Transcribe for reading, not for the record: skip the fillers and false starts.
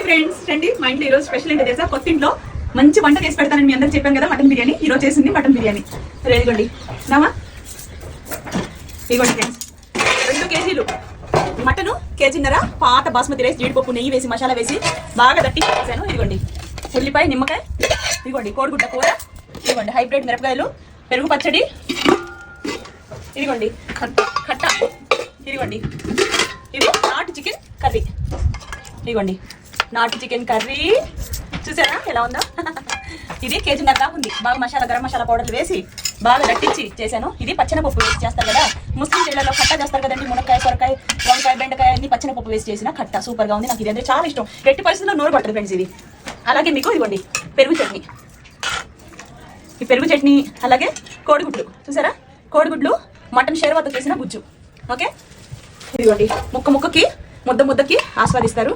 friends రండి మా ఇంట్లో ఈరోజు స్పెషల్ ఏంటో తెలుసా కొత్తింట్లో మంచి వంట చేసి పెడతానని మీ అందరికి చెప్పాను కదా మటన్ బిర్యానీ ఈరోజు చేసింది మటన్ బిర్యానీ సరే ఇదిగోండి నామా ఇదిగోండి ఫ్రెండ్స్ 2 కేజీలు మటను కేజీన్నర పాత బాస్మతి రైస్ జీడిపప్పు నెయ్యి వేసి మసాలా వేసి బాగా దట్టి చేశాను ఇదిగోండి ఉల్లిపాయ నిమ్మకాయ ఇదిగోండి కోడిగుడ్డ కూర ఇదిగోండి హైబ్రిడ్ మిరపకాయలు పెరుగు పచ్చడి ఇదిగోండి కట్ట ఇదిగోండి ఇది నాటు చికెన్ కర్రీ ఇదిగోండి నాటు చికెన్ కర్రీ చూసారా ఎలా ఉందో ఇది కేజీన్నర దాకా ఉంది బాగా మసాలా గరం మసాలా పౌడర్లు వేసి బాగా దట్టించి చేశాను ఇది పచ్చనపప్పు వేసి చేస్తారు కదా ముస్లిం ఇళ్లలో కట్ట చేస్తారు కదండి మునక్కాయ సొరకాయ వంకాయ బెండకాయ అన్ని పచ్చనపప్పు వేసి చేసిన కట్ట సూపర్ గా ఉంది నాకు ఇది అంటే చాలా ఇష్టం ఎట్టి పరిస్థితుల్లో నోరు పట్టదు ఫ్రెండ్స్ ఇది అలాగే మీకు ఇదిగోండి పెరుగు చట్నీ ఈ పెరుగు చట్నీ అలాగే కోడిగుడ్లు చూసారా కోడిగుడ్లు మటన్ షేర్వాతో చేసిన గుజ్జు ఓకే ఇదిగోండి ముక్క ముక్కకి ముద్దకి ఆస్వాదిస్తారు